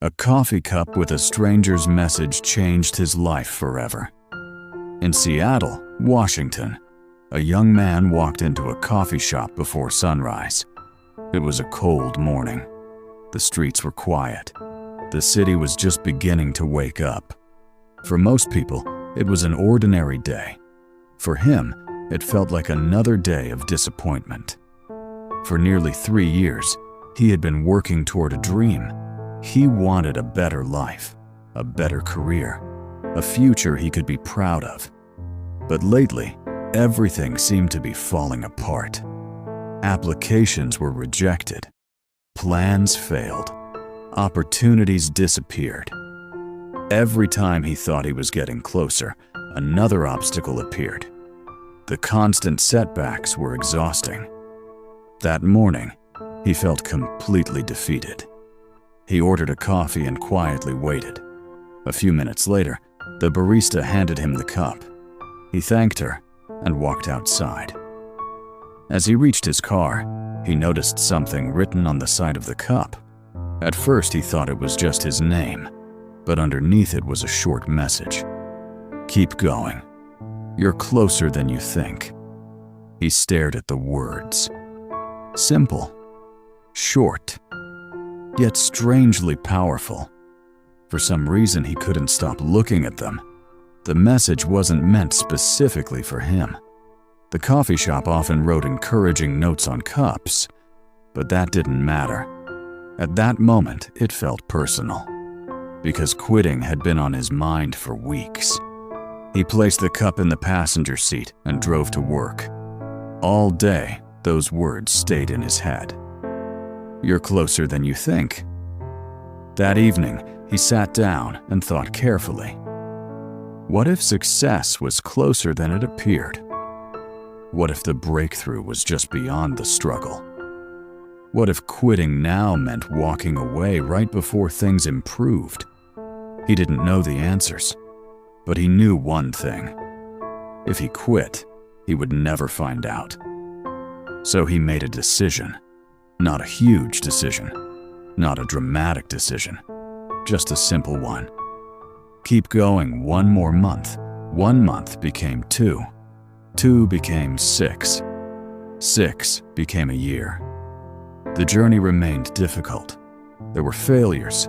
A coffee cup with a stranger's message changed his life forever. In Seattle, Washington, a young man walked into a coffee shop before sunrise. It was a cold morning. The streets were quiet. The city was just beginning to wake up. For most people, it was an ordinary day. For him, it felt like another day of disappointment. For nearly 3 years, he had been working toward a dream. He wanted a better life, a better career, a future he could be proud of. But lately, everything seemed to be falling apart. Applications were rejected. Plans failed. Opportunities disappeared. Every time he thought he was getting closer, another obstacle appeared. The constant setbacks were exhausting. That morning, he felt completely defeated. He ordered a coffee and quietly waited. A few minutes later, the barista handed him the cup. He thanked her and walked outside. As he reached his car, he noticed something written on the side of the cup. At first, he thought it was just his name, but underneath it was a short message. "Keep going. You're closer than you think." He stared at the words. Simple, short, yet strangely powerful. For some reason, he couldn't stop looking at them. The message wasn't meant specifically for him. The coffee shop often wrote encouraging notes on cups, but that didn't matter. At that moment, it felt personal, because quitting had been on his mind for weeks. He placed the cup in the passenger seat and drove to work. All day, those words stayed in his head. "You're closer than you think." That evening, he sat down and thought carefully. What if success was closer than it appeared? What if the breakthrough was just beyond the struggle? What if quitting now meant walking away right before things improved? He didn't know the answers, but he knew one thing. If he quit, he would never find out. So he made a decision. Not a huge decision, not a dramatic decision, just a simple one. Keep going one more month. 1 month became 2. 2 became 6. 6 became a year. The journey remained difficult. There were failures.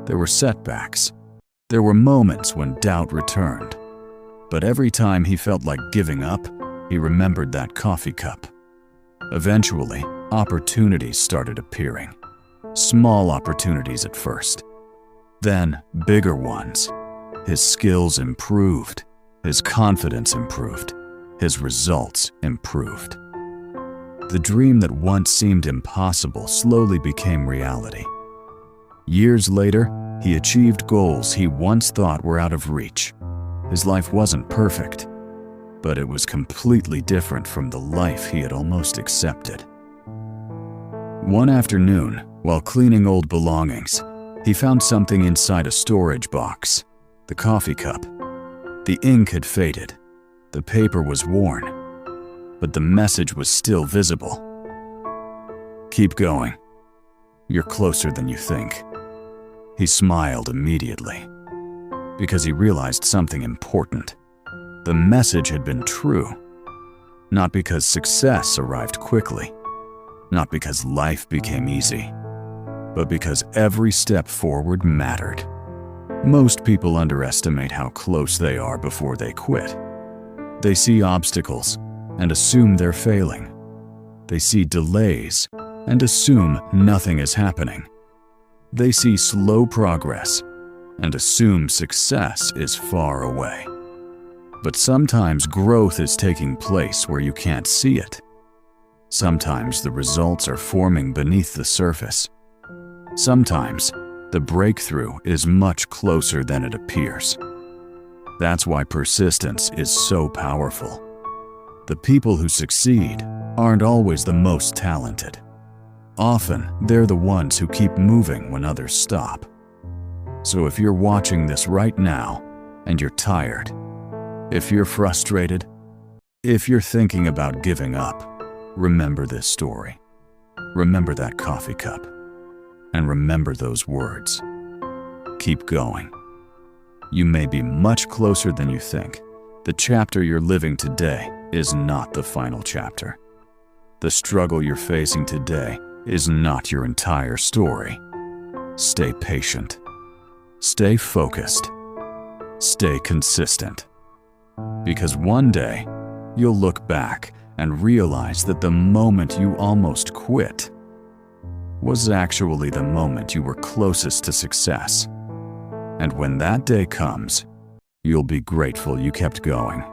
There were setbacks. There were moments when doubt returned. But every time he felt like giving up, he remembered that coffee cup. Eventually, opportunities started appearing. Small opportunities at first. Then, bigger ones. His skills improved. His confidence improved. His results improved. The dream that once seemed impossible slowly became reality. Years later, he achieved goals he once thought were out of reach. His life wasn't perfect, but it was completely different from the life he had almost accepted. One afternoon, while cleaning old belongings, he found something inside a storage box, the coffee cup. The ink had faded. The paper was worn, but the message was still visible. "Keep going. You're closer than you think." He smiled immediately, because he realized something important. The message had been true, not because success arrived quickly, not because life became easy, but because every step forward mattered. Most people underestimate how close they are before they quit. They see obstacles and assume they're failing. They see delays and assume nothing is happening. They see slow progress and assume success is far away. But sometimes growth is taking place where you can't see it. Sometimes the results are forming beneath the surface. Sometimes the breakthrough is much closer than it appears. That's why persistence is so powerful. The people who succeed aren't always the most talented. Often, they're the ones who keep moving when others stop. So if you're watching this right now and you're tired, if you're frustrated, if you're thinking about giving up, remember this story. Remember that coffee cup. And remember those words. keep going. You may be much closer than you think. The chapter you're living today is not the final chapter. The struggle you're facing today is not your entire story. Stay patient. Stay focused. Stay consistent. Because one day, you'll look back and realize that the moment you almost quit was actually the moment you were closest to success. And when that day comes, you'll be grateful you kept going.